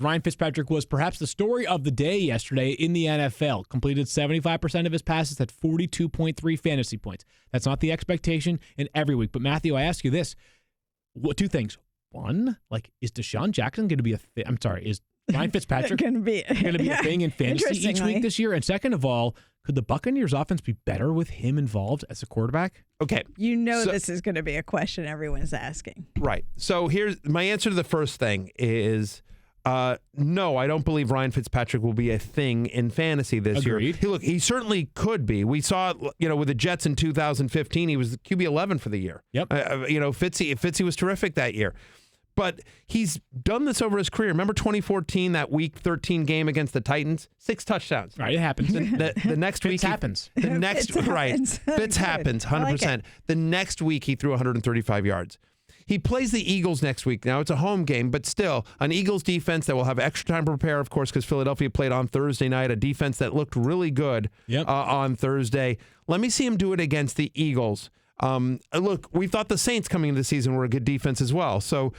Ryan Fitzpatrick was perhaps the story of the day yesterday in the NFL. Completed 75% of his passes at 42.3 fantasy points. That's not the expectation in every week. But Matthew, I ask you this. Two things. One, is Deshaun Jackson going to be is Ryan Fitzpatrick going to be a thing in fantasy each week this year? And second of all, could the Buccaneers offense be better with him involved as a quarterback? Okay. This is going to be a question everyone's asking. Right. So here's my answer to the first thing is no, I don't believe Ryan Fitzpatrick will be a thing in fantasy this year. He certainly could be. We saw, with the Jets in 2015, he was the QB 11 for the year. Yep. Fitzy was terrific that year. But he's done this over his career. Remember 2014, that Week 13 game against the Titans? 6 touchdowns. Right, it happens. The next week happens. The next Fitz happens 100%. The next week he threw 135 yards. He plays the Eagles next week. Now, it's a home game, but still, an Eagles defense that will have extra time to prepare, of course, because Philadelphia played on Thursday night, a defense that looked really good on Thursday. Let me see him do it against the Eagles. Look, we thought the Saints coming into the season were a good defense as well. So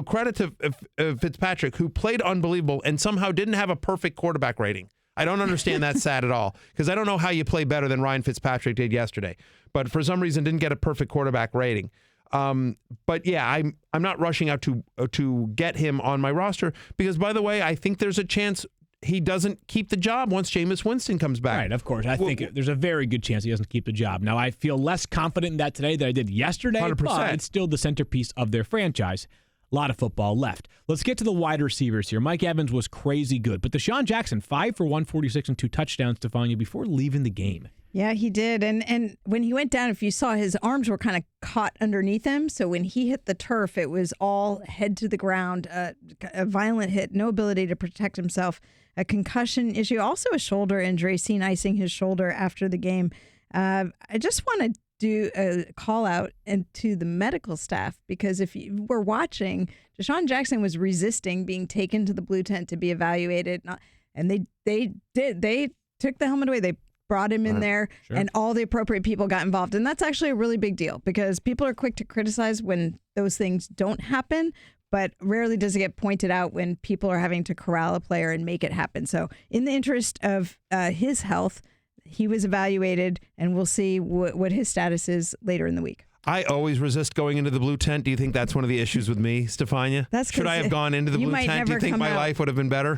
credit to Fitzpatrick, who played unbelievable and somehow didn't have a perfect quarterback rating. I don't understand that stat at all, because I don't know how you play better than Ryan Fitzpatrick did yesterday. But for some reason, didn't get a perfect quarterback rating. But yeah, I'm not rushing out to get him on my roster because, by the way, I think there's a chance he doesn't keep the job once Jameis Winston comes back. Right, of course. I think there's a very good chance he doesn't keep the job. Now, I feel less confident in that today than I did yesterday, 100%. But it's still the centerpiece of their franchise. A lot of football left. Let's get to the wide receivers here. Mike Evans was crazy good, but Deshaun Jackson, 5 for 146 and 2 touchdowns, Stephania, before leaving the game. Yeah, he did. And when he went down, if you saw, his arms were kind of caught underneath him. So when he hit the turf, it was all head to the ground, a violent hit, no ability to protect himself, a concussion issue, also a shoulder injury, seen icing his shoulder after the game. I just want to do a call out to the medical staff, because if you were watching, Deshaun Jackson was resisting being taken to the blue tent to be evaluated. And they took the helmet away. They brought him in there, and all the appropriate people got involved. And that's actually a really big deal, because people are quick to criticize when those things don't happen, but rarely does it get pointed out when people are having to corral a player and make it happen. So in the interest of his health, he was evaluated, and we'll see what his status is later in the week. I always resist going into the blue tent. Do you think that's one of the issues with me, Stephania? Should I have gone into the blue tent? Do you think my life would have been better?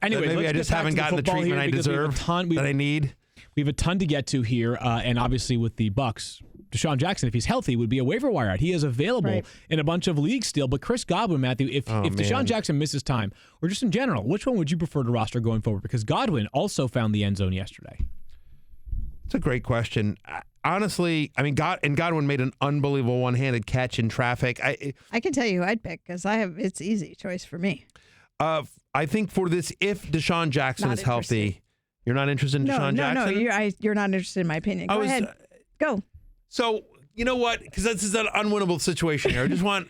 Anyway, maybe I just haven't gotten the treatment I deserve that I need. We have a ton to get to here, and obviously with the Bucs, Deshaun Jackson, if he's healthy, would be a waiver wire out. He is available in a bunch of leagues still. But Chris Godwin, Matthew, if Deshaun Jackson misses time, or just in general, which one would you prefer to roster going forward? Because Godwin also found the end zone yesterday. It's a great question. Honestly, I mean, Godwin made an unbelievable one-handed catch in traffic. I can tell you who I'd pick, because it's easy choice for me. I think for this, if Deshaun Jackson is healthy, you're not interested in Deshaun Jackson? No, you're not interested in my opinion. Go ahead. Go. So, you know what? Because this is an unwinnable situation here. I just want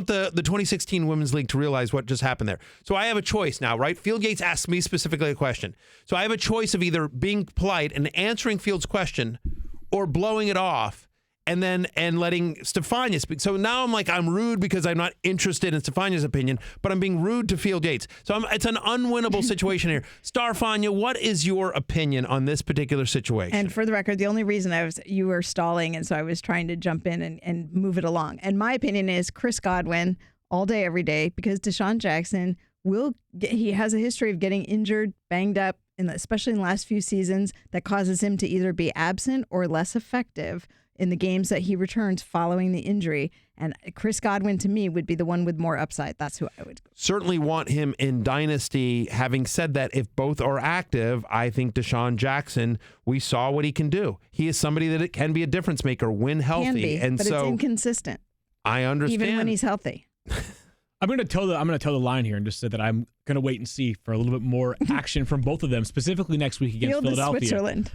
the 2016 Women's League to realize what just happened there. So I have a choice now, right? Field Yates asked me specifically a question. So I have a choice of either being polite and answering Field's question or blowing it off and letting Stephania speak. So now I'm rude because I'm not interested in Stephania's opinion, but I'm being rude to Field Yates. So it's an unwinnable situation here. Starfania, what is your opinion on this particular situation? And for the record, the only reason you were stalling, and so I was trying to jump in and move it along. And my opinion is Chris Godwin all day, every day, because Deshaun Jackson he has a history of getting injured, banged up, especially in the last few seasons, that causes him to either be absent or less effective in the games that he returns following the injury. And Chris Godwin, to me, would be the one with more upside. That's who I would go. Certainly want him in Dynasty. Having said that, if both are active, I think Deshaun Jackson, we saw what he can do. He is somebody that can be a difference maker when healthy. Can be, and but so it's inconsistent. I understand. Even when he's healthy. I'm going to toe the line here and just say that I'm going to wait and see for a little bit more action from both of them, specifically next week against Philadelphia. Switzerland.